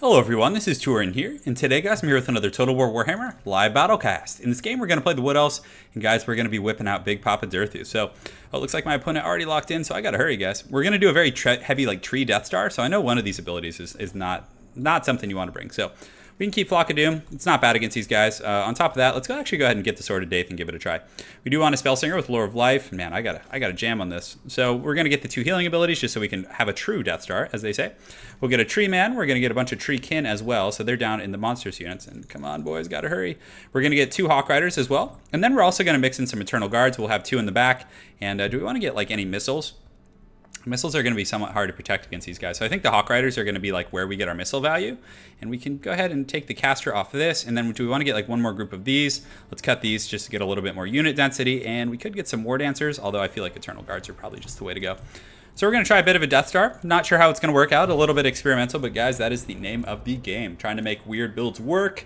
Hello everyone, this is Turin here, and today guys I'm here with another Total War Warhammer live battlecast. In this game we're going to play the Wood Elves, and guys we're going to be whipping out Big Papa DURTHU. So, it looks like my opponent already locked in, so I gotta hurry guys. We're going to do a very heavy like tree Death Star, so I know one of these abilities is not something you want to bring. So, we can keep Flock of Doom, it's not bad against these guys. On top of that, let's actually go ahead and get the Sword of Daith and give it a try. We do want a Spellsinger with Lore of Life, man I gotta jam on this. So we're going to get the 2 healing abilities just so we can have a true Death Star, as they say. We'll get a Tree Man, we're going to get a bunch of Tree Kin as well, so they're down in the Monsters units, and come on boys, gotta hurry. We're going to get 2 Hawk Riders as well, and then we're also going to mix in some Eternal Guards. We'll have 2 in the back, and do we want to get like any missiles? Missiles are going to be somewhat hard to protect against these guys. So I think the Hawk Riders are going to be like where we get our missile value. And we can go ahead and take the caster off of this. And then do we want to get like one more group of these? Let's cut these just to get a little bit more unit density. And we could get some War Dancers, although I feel like Eternal Guards are probably just the way to go. So we're going to try a bit of a Death Star. Not sure how it's going to work out. A little bit experimental, but guys, that is the name of the game. Trying to make weird builds work.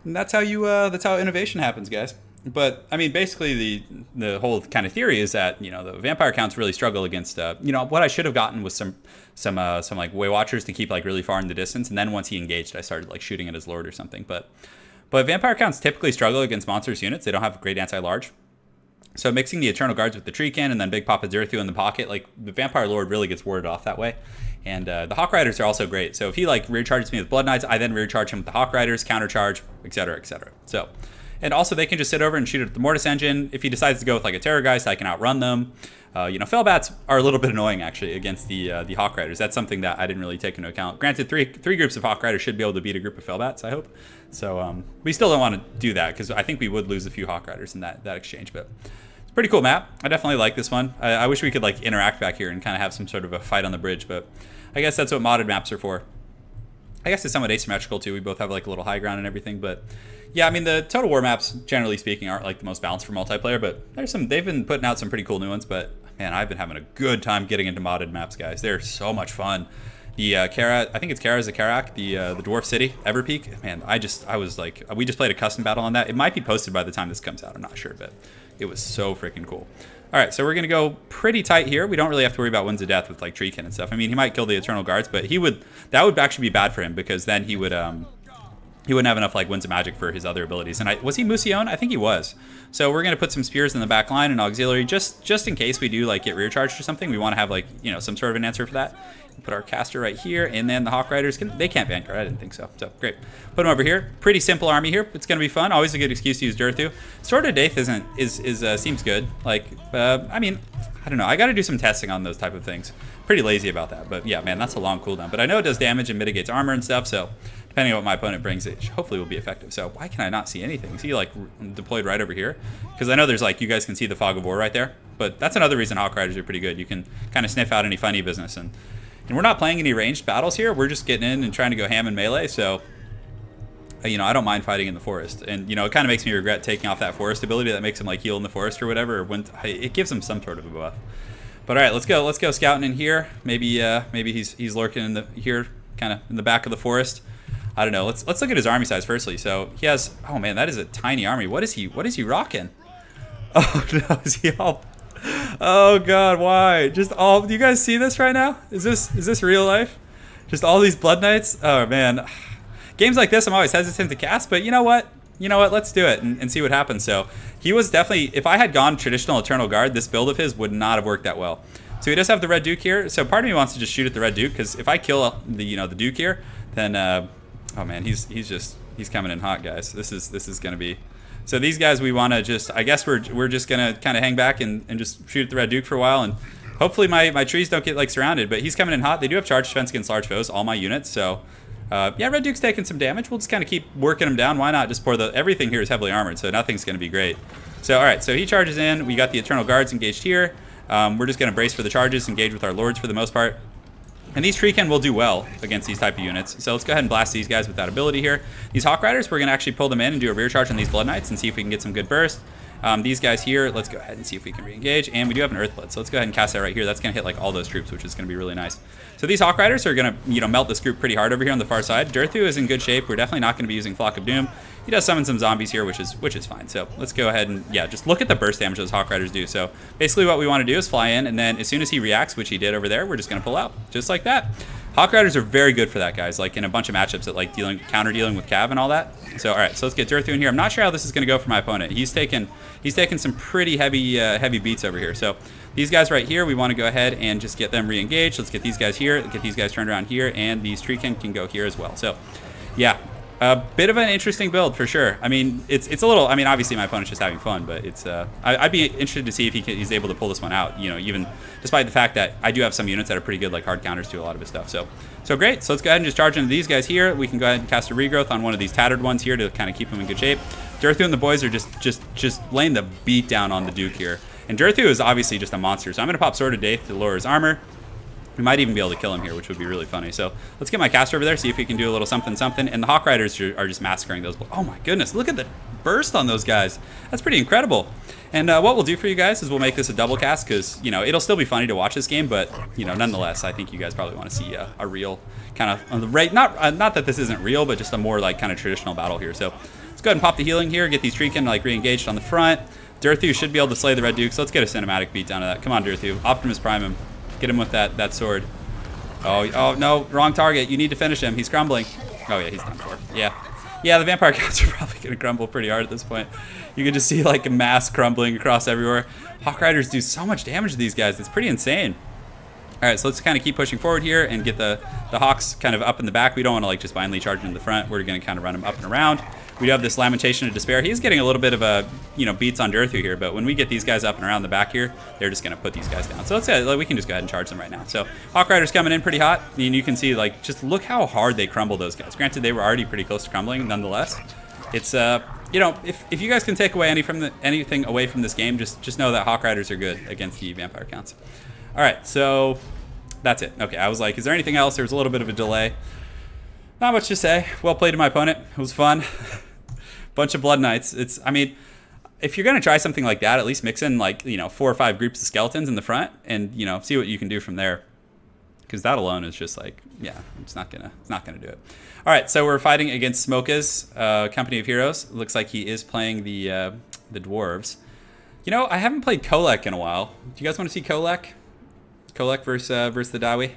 And that's how innovation happens, guys. But I mean, basically the whole kind of theory is that, you know, the vampire counts really struggle against, you know, what I should have gotten was some like Way Watchers to keep like really far in the distance, and then once he engaged, I started like shooting at his lord or something. But vampire counts typically struggle against monsters units. They don't have great anti-large. So mixing the Eternal Guards with the Tree Kin and then Big Papa DURTHU in the pocket, like the Vampire Lord really gets warded off that way. And the Hawk Riders are also great. So if he like rear charges me with Blood Knights, I then rear charge him with the Hawk Riders, counter charge, etc., etc. So. And also they can just sit over and shoot at the Mortis Engine. If he decides to go with like a Terrorgeist, I can outrun them. You know, Fellbats are a little bit annoying actually against the Hawk Riders. That's something that I didn't really take into account. Granted, three groups of Hawk Riders should be able to beat a group of Fellbats, I hope. So we still don't want to do that because I think we would lose a few Hawk Riders in that exchange. But it's a pretty cool map. I definitely like this one. I wish we could like interact back here and kind of have some sort of a fight on the bridge, but I guess that's what modded maps are for. I guess it's somewhat asymmetrical too. We both have like a little high ground and everything, but yeah, I mean the Total War maps, generally speaking, aren't like the most balanced for multiplayer, but they've been putting out some pretty cool new ones. But man, I've been having a good time getting into modded maps, guys. They're so much fun. The Kara, I think it's Kara Zakarak, the Dwarf City, Everpeak. Man, I was like, we just played a custom battle on that. It might be posted by the time this comes out. I'm not sure, but it was so freaking cool. All right, so we're gonna go pretty tight here. We don't really have to worry about Winds of Death with like Treekin and stuff. I mean, he might kill the Eternal Guards, but that would actually be bad for him because then he wouldn't have enough like Winds of Magic for his other abilities. And was he Musion? I think he was. So we're gonna put some spears in the back line and auxiliary just in case we do like get rear charged or something. We want to have like, you know, some sort of an answer for that. Put our caster right here, and then the Hawk Riders they can't Vanguard. I didn't think so. So great. Put them over here. Pretty simple army here. It's gonna be fun. Always a good excuse to use DURTHU. Sword of Daith seems good. Like I mean, I don't know. I got to do some testing on those type of things. Pretty lazy about that, but yeah, man, that's a long cooldown. But I know it does damage and mitigates armor and stuff. So depending on what my opponent brings, it hopefully will be effective. So why can I not see anything? Is he like deployed right over here? Because I know there's like, you guys can see the Fog of War right there. But that's another reason Hawk Riders are pretty good. You can kind of sniff out any funny business. And we're not playing any ranged battles here. We're just getting in and trying to go ham in melee. So, you know, I don't mind fighting in the forest. And, you know, it kind of makes me regret taking off that forest ability that makes him like heal in the forest or whatever. Or when it gives him some sort of a buff. But all right, let's go scouting in here. Maybe he's lurking here, kind of in the back of the forest. I don't know. Let's look at his army size firstly. So he has, oh man, that is a tiny army. What is he rocking? Oh no, is he all? Oh god, why? Just all, do you guys see this right now? Is this real life? Just all these Blood Knights? Oh man. Games like this I'm always hesitant to cast, but you know what? Let's do it and see what happens. So he was definitely, if I had gone traditional Eternal Guard, this build of his would not have worked that well. So he does have the Red Duke here. So part of me wants to just shoot at the Red Duke, because if I kill the Duke here, then oh man, he's coming in hot, guys. This is gonna be. So these guys we want to just, I guess we're just gonna kind of hang back and just shoot at the Red Duke for a while, and hopefully my trees don't get like surrounded. But he's coming in hot. They do have charge defense against large foes, all my units. So yeah, Red Duke's taking some damage. We'll just kind of keep working him down. Why not? Just pour everything here is heavily armored, so nothing's gonna be great. So all right, so he charges in. We got the Eternal Guards engaged here. We're just gonna brace for the charges, engage with our lords for the most part. And these Treekin will do well against these type of units. So let's go ahead and blast these guys with that ability here. These Hawk Riders, we're going to actually pull them in and do a rear charge on these Blood Knights and see if we can get some good burst. These guys here, let's go ahead and see if we can re-engage. And we do have an Earthblood, so let's go ahead and cast that right here. That's going to hit like all those troops, which is going to be really nice. So these Hawk Riders are going to, you know, melt this group pretty hard over here on the far side. DURTHU is in good shape. We're definitely not going to be using Flock of Doom. He does summon some zombies here, which is fine. So let's go ahead and, yeah, just look at the burst damage those Hawk Riders do. So basically what we want to do is fly in, and then as soon as he reacts, which he did over there, we're just going to pull out, just like that. Hawk Riders are very good for that, guys, like in a bunch of matchups that like counter dealing with Cav and all that. So all right, so let's get DURTHU in here. I'm not sure how this is going to go for my opponent. He's taken some pretty heavy beats over here. So these guys right here, we want to go ahead and just get them re-engaged. Let's get these guys here, get these guys turned around here, and these Treekin can go here as well. So yeah, a bit of an interesting build for sure. I mean, it's a little, I mean, obviously my opponent's just having fun, but it's, I'd be interested to see if he's able to pull this one out, you know, even despite the fact that I do have some units that are pretty good, like hard counters to a lot of his stuff. So great. So let's go ahead and just charge into these guys here. We can go ahead and cast a regrowth on one of these tattered ones here to kind of keep him in good shape. DURTHU and the boys are just laying the beat down on the Duke here. And DURTHU is obviously just a monster. So I'm going to pop Sword of Daith to lower his armor. We might even be able to kill him here, which would be really funny. So let's get my caster over there, see if we can do a little something. And the Hawk Riders are just massacring those. Oh my goodness, look at the burst on those guys. That's pretty incredible. And what we'll do for you guys is we'll make this a double cast because, you know, it'll still be funny to watch this game, but, you know, nonetheless, I think you guys probably want to see a real kind of, on the right, not that this isn't real, but just a more like kind of traditional battle here. So let's go ahead and pop the healing here, get these Treekin like re-engaged on the front. DURTHU should be able to slay the Red Duke, so let's get a cinematic beat down to that. Come on, DURTHU. Optimus Prime him. Get him with that sword. Oh, no, wrong target. You need to finish him. He's crumbling. Oh, yeah, he's done for. Yeah, the vampire counts are probably going to crumble pretty hard at this point. You can just see, like, a mass crumbling across everywhere. Hawk Riders do so much damage to these guys. It's pretty insane. All right, so let's kind of keep pushing forward here and get the Hawks kind of up in the back. We don't want to, like, just blindly charge into the front. We're going to kind of run them up and around. We do have this Lamentation of Despair. He's getting a little bit of a, you know, beats on DURTHU here, but when we get these guys up and around the back here, they're just going to put these guys down. So let's say we can just go ahead and charge them right now. So Hawk Riders coming in pretty hot, and you can see, like, just look how hard they crumble those guys. Granted, they were already pretty close to crumbling, nonetheless. It's, you know, if you guys can take away anything away from this game, just know that Hawk Riders are good against the vampire counts. All right, so that's it. Okay, I was like, is there anything else? There was a little bit of a delay. Not much to say. Well played to my opponent. It was fun. Bunch of Blood Knights. I mean, if you're gonna try something like that, at least mix in, like, you know, 4 or 5 groups of skeletons in the front, and, you know, see what you can do from there. Because that alone is just like, yeah, it's not gonna do it. All right, so we're fighting against Smoka's Company of Heroes. It looks like he is playing the Dwarves. You know, I haven't played Kolek in a while. Do you guys want to see Kolek? Kolek versus the Dawi?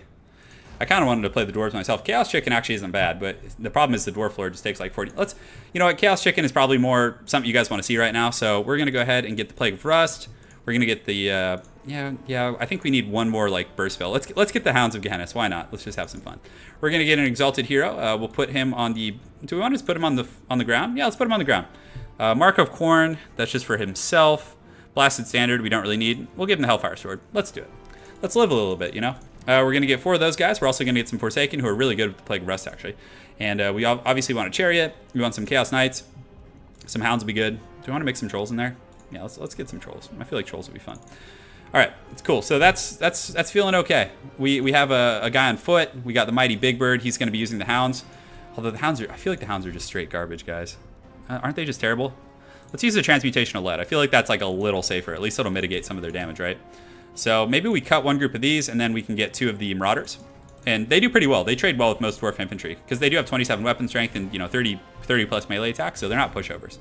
I kind of wanted to play the Dwarves myself. Chaos Chicken actually isn't bad, but the problem is the Dwarf Lord just takes like 40. You know what, Chaos Chicken is probably more something you guys want to see right now, so we're going to go ahead and get the Plague of Rust. We're going to get the, yeah, I think we need one more, like, burst spell. Let's get the Hounds of Gehenna. Why not? Let's just have some fun. We're going to get an Exalted Hero. We'll put him on the, do we want to just put him on the ground? Yeah, let's put him on the ground. Mark of Corn, that's just for himself. Blasted Standard, we don't really need. We'll give him the Hellfire Sword. Let's do it. Let's live a little bit, you know? We're going to get 4 of those guys. We're also going to get some Forsaken, who are really good with the Plague of Rust, actually. And we obviously want a Chariot. We want some Chaos Knights. Some Hounds will be good. Do we want to make some Trolls in there? Yeah, let's get some Trolls. I feel like Trolls will be fun. All right, it's cool. So that's feeling okay. We have a guy on foot. We got the Mighty Big Bird. He's going to be using the Hounds. Although the Hounds I feel like the Hounds are just straight garbage, guys. Aren't they just terrible? Let's use the Transmutational Lead. I feel like that's like a little safer. At least it'll mitigate some of their damage, right? So maybe we cut one group of these, and then we can get 2 of the Marauders. And they do pretty well. They trade well with most Dwarf Infantry, because they do have 27 weapon strength and, you know, 30 plus melee attack, so they're not pushovers.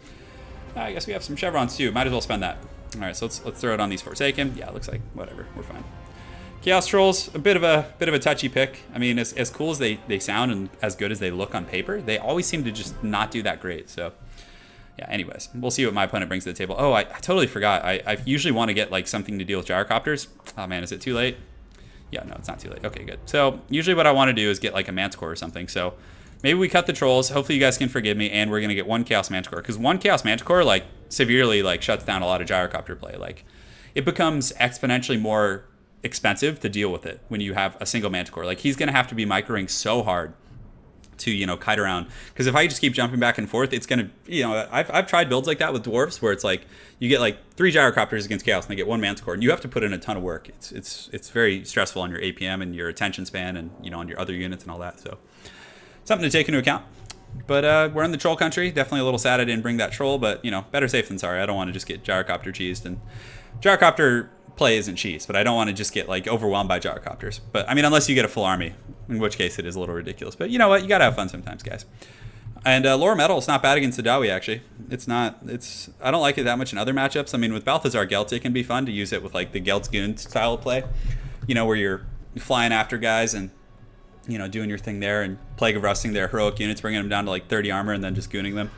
I guess we have some Chevrons too. Might as well spend that. All right, so let's throw it on these Forsaken. Yeah, it looks like whatever. We're fine. Chaos Trolls, a bit of a touchy pick. I mean, as cool as they sound and as good as they look on paper, they always seem to just not do that great. So yeah, anyways, we'll see what my opponent brings to the table. Oh, I totally forgot. I usually want to get like something to deal with gyrocopters. Oh man, is it too late? Yeah, no, it's not too late. Okay, good. So usually what I want to do is get like a Manticore or something. So maybe we cut the Trolls. Hopefully you guys can forgive me, and we're going to get 1 Chaos Manticore. Because 1 Chaos Manticore, like, severely, like, shuts down a lot of gyrocopter play. Like, it becomes exponentially more expensive to deal with it when you have a single Manticore. Like, he's going to have to be microing so hard to, you know, kite around. Because if I just keep jumping back and forth, it's going to, you know, I've tried builds like that with Dwarves where it's like, you get like 3 gyrocopters against Chaos and they get 1 Manticore, and you have to put in a ton of work. It's very stressful on your APM and your attention span and, you know, on your other units and all that. So something to take into account. But we're in the troll country. Definitely a little sad I didn't bring that troll, but, you know, better safe than sorry. I don't want to just get gyrocopter cheesed, and gyrocopter play isn't cheese, but I don't want to just get like overwhelmed by gyrocopters. But I mean, unless you get a full army, in which case it is a little ridiculous. But you know what? You gotta have fun sometimes, guys. And Lower Metal is not bad against the Dawi, actually. It's not. I don't like it that much in other matchups. I mean, with Balthazar Gelt, it can be fun to use it with like the Gelt's Goon style of play. You know, where you're flying after guys and you know, doing your thing there, and Plague of Rusting their heroic units, bringing them down to like 30 armor and then just gooning them.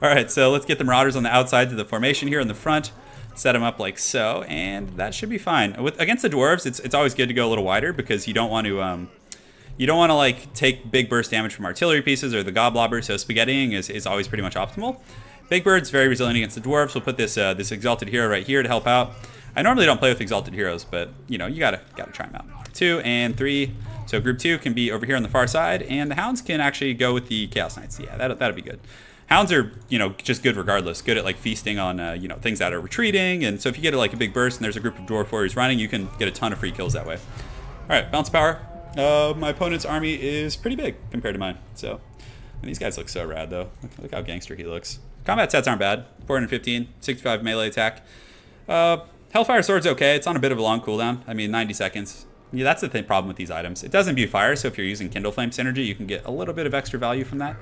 Alright, so let's get the Marauders on the outside to the formation here in the front. Set them up like so, and that should be fine. Against the Dwarves, it's always good to go a little wider because you don't want to like take big burst damage from artillery pieces or the Goblobbers, so spaghettiing is always pretty much optimal. Big Bird's very resilient against the Dwarves. We'll put this this Exalted Hero right here to help out. I normally don't play with Exalted Heroes, but you know, you gotta try them out. 2 and 3. So group 2 can be over here on the far side, and the Hounds can actually go with the Chaos Knights. Yeah, that'll be good. Hounds are, you know, just good regardless. Good at like feasting on, you know, things that are retreating. And so if you get like a big burst and there's a group of Dwarf Warriors running, you can get a ton of free kills that way. All right, bounce power. My opponent's army is pretty big compared to mine. So, and these guys look so rad though. Look how gangster he looks. Combat stats aren't bad. 415, 65 melee attack. Hellfire Sword's okay. It's on a bit of a long cooldown. I mean, 90 seconds. Yeah, that's the problem with these items. It doesn't imbue fire, so if you're using Kindle Flame synergy, you can get a little bit of extra value from that.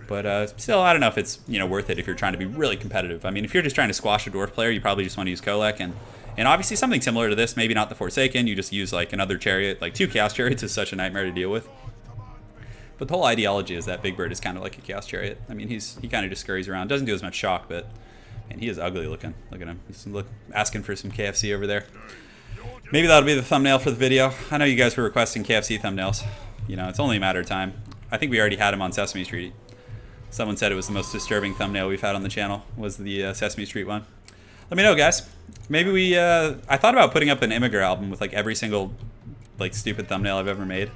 But still, I don't know if it's, you know, worth it if you're trying to be really competitive. I mean, if you're just trying to squash a Dwarf player, you probably just want to use Kolek. And obviously something similar to this, maybe not the Forsaken. You just use like another chariot. Like 2 Chaos Chariots is such a nightmare to deal with. But the whole ideology is that Big Bird is kind of like a Chaos Chariot. I mean, he kind of just scurries around. Doesn't do as much shock, but man, he is ugly looking. Look at him. He's asking for some KFC over there. Maybe that'll be the thumbnail for the video. I know you guys were requesting KFC thumbnails. You know, it's only a matter of time. I think we already had him on Sesame Street. Someone said it was the most disturbing thumbnail we've had on the channel, was the Sesame Street one. Let me know, guys. Maybe we, I thought about putting up an Immigrant album with like every single like stupid thumbnail I've ever made.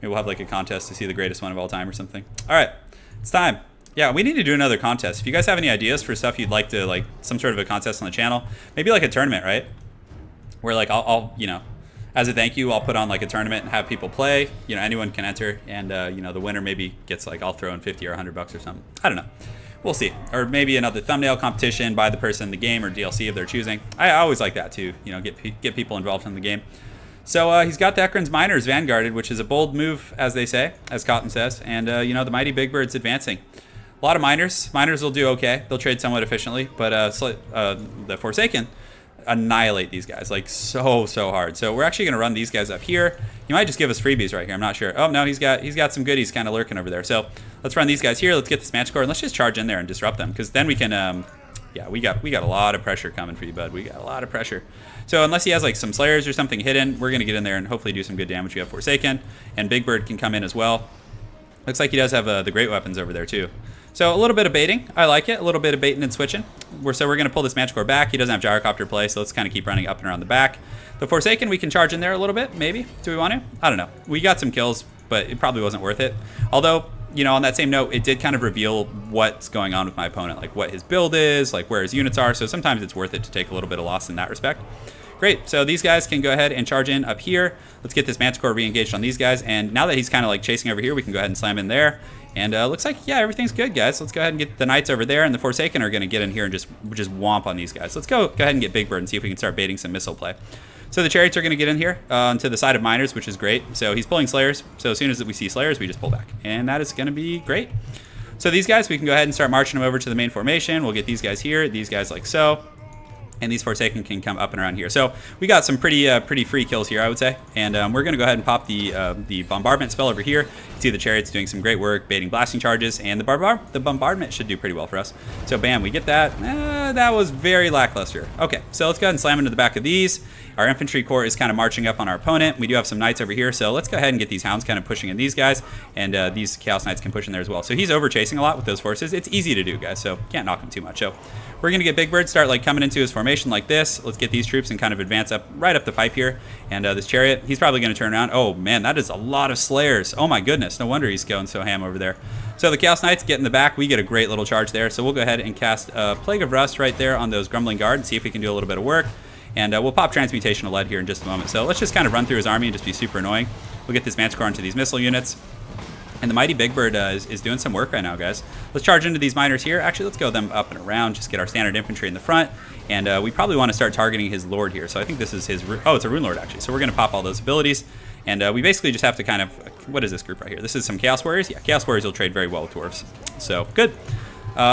Maybe we'll have like a contest to see the greatest one of all time or something. All right, it's time. Yeah, we need to do another contest. If you guys have any ideas for stuff you'd like to, like some sort of a contest on the channel, maybe like a tournament, right? Where like I'll you know, as a thank you, I'll put on like a tournament and have people play. You know, anyone can enter, and you know, the winner maybe gets like, I'll throw in 50 or 100 bucks or something. I don't know. We'll see. Or maybe another thumbnail competition by the person in the game or DLC if they're choosing. I always like that too. You know, get people involved in the game. So he's got the Ekron's Miners vanguarded, which is a bold move, as they say, as Cotton says. And you know, the mighty Big Bird's advancing. A lot of miners. Miners will do okay. They'll trade somewhat efficiently, but the Forsaken annihilate these guys like so hard. So we're actually going to run these guys up here. He might just give us freebies right here. I'm not sure. Oh no, he's got some goodies kind of lurking over there. So let's run these guys here. Let's get this Manticore and let's just charge in there and disrupt them, because then we can yeah, we got a lot of pressure coming for you, bud. We got a lot of pressure. So unless he has like some Slayers or something hidden, we're going to get in there and hopefully do some good damage. We have Forsaken, and Big Bird can come in as well. Looks like he does have the great weapons over there too. So a little bit of baiting. I like it. A little bit of baiting and switching. So we're going to pull this Manticore back. He doesn't have Gyrocopter play, so let's kind of keep running up and around the back. The Forsaken, we can charge in there a little bit, maybe. Do we want to? I don't know. We got some kills, but it probably wasn't worth it. Although, you know, on that same note, it did kind of reveal what's going on with my opponent, like what his build is, like where his units are. So sometimes it's worth it to take a little bit of loss in that respect. Great, so these guys can go ahead and charge in up here. Let's get this Manticore re-engaged on these guys. And now that he's kind of like chasing over here, we can go ahead and slam in there. And looks like, yeah, everything's good, guys. Let's go ahead and get the Knights over there, and the Forsaken are going to get in here and just womp on these guys. Let's go ahead and get Big Bird and see if we can start baiting some missile play. So the Chariots are going to get in here to the side of Miners, which is great. So he's pulling Slayers. So as soon as we see Slayers, we just pull back. And that is going to be great. So these guys, we can go ahead and start marching them over to the main formation. We'll get these guys here, these guys like so. And these Forsaken can come up and around here. So we got some pretty free kills here, I would say. And we're going to go ahead and pop the bombardment spell over here. You can see the Chariots doing some great work, baiting blasting charges, and the bombardment should do pretty well for us. So bam, we get that. That was very lackluster. Okay, so let's go ahead and slam into the back of these. Our infantry corps is kind of marching up on our opponent. We do have some knights over here, so let's go ahead and get these hounds kind of pushing in these guys, and these chaos knights can push in there as well. So he's over chasing a lot with those forces. It's easy to do, guys, so can't knock him too much. So we're gonna get Big Bird start like coming into his formation like this. Let's get these troops and kind of advance up right up the pipe here. And this chariot, he's probably gonna turn around. Oh man, that is a lot of Slayers. Oh my goodness, no wonder he's going so ham over there. So the Chaos Knights get in the back. We get a great little charge there. So we'll go ahead and cast Plague of Rust right there on those Grumbling Guard and see if we can do a little bit of work. And we'll pop Transmutational Lead here in just a moment. So let's just kind of run through his army and just be super annoying. We'll get this Manticore into these missile units. And the mighty Big Bird is doing some work right now, guys. Let's charge into these miners here. Actually, let's go them up and around. Just get our standard infantry in the front. And we probably want to start targeting his Lord here. So I think this is his... Oh, it's a Rune Lord, actually. So we're going to pop all those abilities. And we basically just have to kind of... What is this group right here? This is some Chaos Warriors. Yeah, Chaos Warriors will trade very well with Dwarves. So, good.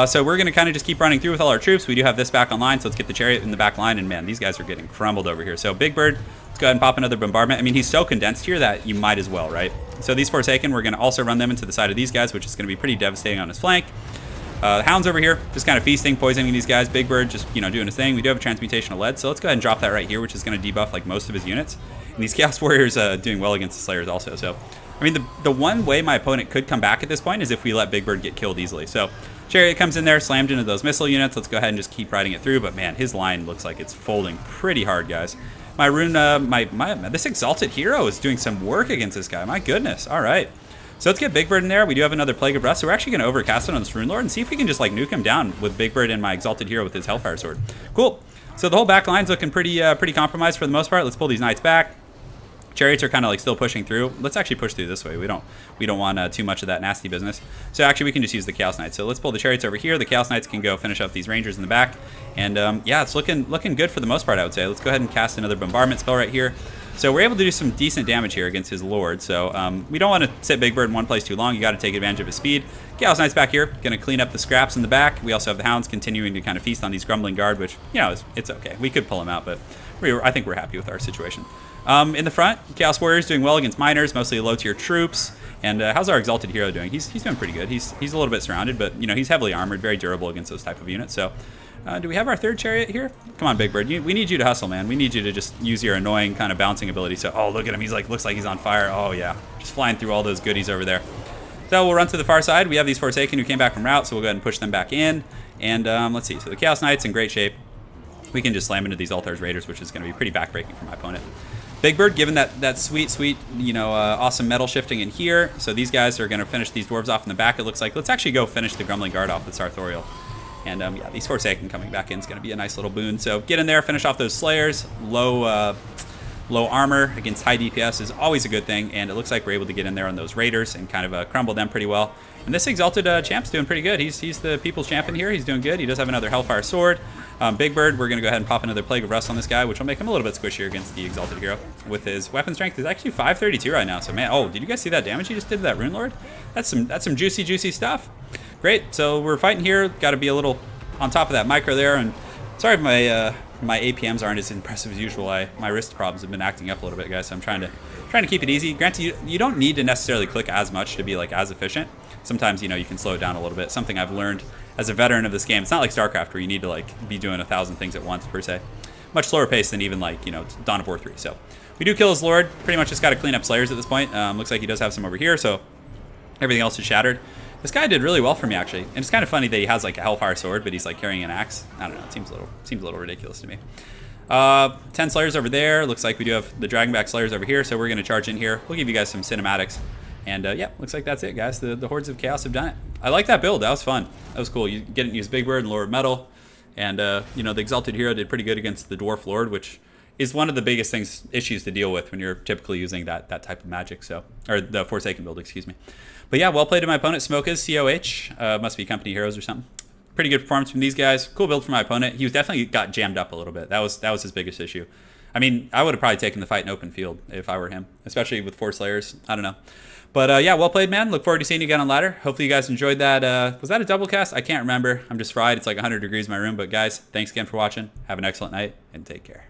So we're going to kind of just keep running through with all our troops. We do have this back online, so let's get the Chariot in the back line. And man, these guys are getting crumbled over here. So Big Bird, Let's go ahead and pop another bombardment. I mean, he's so condensed here that you might as well, right? So these Forsaken, we're going to also run them into the side of these guys, which is going to be pretty devastating on his flank. The Hound's over here, just kind of feasting, poisoning these guys. Big Bird just, you know, doing his thing. We do have a Transmutation of Lead, so let's go ahead and drop that right here, which is going to debuff like most of his units. And these Chaos Warriors doing well against the Slayers also. So, I mean, the one way my opponent could come back at this point is if we let Big Bird get killed easily. So, Chariot comes in there, slammed into those missile units. Let's go ahead and just keep riding it through. But man, his line looks like it's folding pretty hard, guys. My rune, this Exalted Hero is doing some work against this guy. My goodness. All right. So let's get Big Bird in there. We do have another Plague of Rust, so we're actually going to overcast it on this Rune Lord and see if we can just like nuke him down with Big Bird and my Exalted Hero with his Hellfire Sword. Cool. So the whole back line's looking pretty compromised for the most part. Let's pull these Knights back. Chariots are kind of like still pushing through. Let's actually push through this way. We don't want too much of that nasty business. So actually we can just use the Chaos Knights. So let's pull the Chariots over here. The Chaos Knights can go finish up these Rangers in the back. And yeah, it's looking good for the most part, I would say. Let's go ahead and cast another Bombardment spell right here. So we're able to do some decent damage here against his Lord. So we don't want to sit Big Bird in one place too long. You got to take advantage of his speed. Chaos Knights back here, going to clean up the scraps in the back. We also have the Hounds continuing to kind of feast on these Grumbling Guard, which, you know, it's okay. We could pull them out, but I think we're happy with our situation. In the front, Chaos Warriors doing well against miners, mostly low-tier troops. And how's our Exalted Hero doing? He's doing pretty good. He's a little bit surrounded, but, you know, he's heavily armored, very durable against those type of units. So do we have our third Chariot here? Come on, Big Bird. We need you to hustle, man. We need you to just use your annoying kind of bouncing ability. So, oh, look at him. He's like, looks like he's on fire. Oh, yeah. Just flying through all those goodies over there. So we'll run to the far side. We have these Forsaken who came back from route, so we'll go ahead and push them back in. And let's see. So the Chaos Knights in great shape. We can just slam into these Altars Raiders, which is going to be pretty backbreaking for my opponent. Big Bird, given that sweet, you know, awesome metal shifting in here. So these guys are going to finish these Dwarves off in the back, it looks like. Let's actually go finish the Grumbling Guard off with Sartorial. And yeah, these Forsaken coming back in is going to be a nice little boon. So get in there, finish off those Slayers. Low armor against high DPS is always a good thing. And it looks like we're able to get in there on those Raiders and kind of crumble them pretty well. And this Exalted Champ's doing pretty good. He's the People's Champion here. He's doing good. He does have another Hellfire Sword. Big Bird, we're going to go ahead and pop another Plague of Rust on this guy, which will make him a little bit squishier against the Exalted Hero. With his weapon strength, is actually 532 right now. So, man, oh, did you guys see that damage he just did to that Rune Lord? That's some juicy stuff. Great. So we're fighting here. Got to be a little on top of that micro there. And sorry if my APMs aren't as impressive as usual. My wrist problems have been acting up a little bit, guys. So I'm trying to keep it easy. Granted, you don't need to necessarily click as much to be like as efficient. Sometimes, you know, you can slow it down a little bit. Something I've learned as a veteran of this game. It's not like StarCraft where you need to like be doing 1,000 things at once per se. Much slower pace than even like, you know, Dawn of War 3. So we do kill his Lord. Pretty much just got to clean up Slayers at this point. Looks like he does have some over here. So everything else is shattered. This guy did really well for me, actually. And it's kind of funny that he has like a Hellfire Sword, but he's like carrying an axe. I don't know. It seems a little ridiculous to me. 10 Slayers over there. Looks like we do have the Dragonback Slayers over here. So we're going to charge in here. We'll give you guys some cinematics. And yeah, looks like that's it, guys. The Hordes of Chaos have done it. I like that build. That was fun. That was cool. You get to use Big Bird and Lord Metal. And, you know, the Exalted Hero did pretty good against the Dwarf Lord, which is one of the biggest issues to deal with when you're typically using that type of magic. So, or the Forsaken build, excuse me. But yeah, well played to my opponent. Smoke is COH. Must be Company Heroes or something. Pretty good performance from these guys. Cool build for my opponent. He was definitely got jammed up a little bit. That was his biggest issue. I mean, I would have probably taken the fight in open field if I were him, especially with 4 Slayers. I don't know. But yeah, well played, man. Look forward to seeing you again on ladder. Hopefully you guys enjoyed that. Was that a double cast? I can't remember. I'm just fried. It's like 100 degrees in my room. But guys, thanks again for watching. Have an excellent night and take care.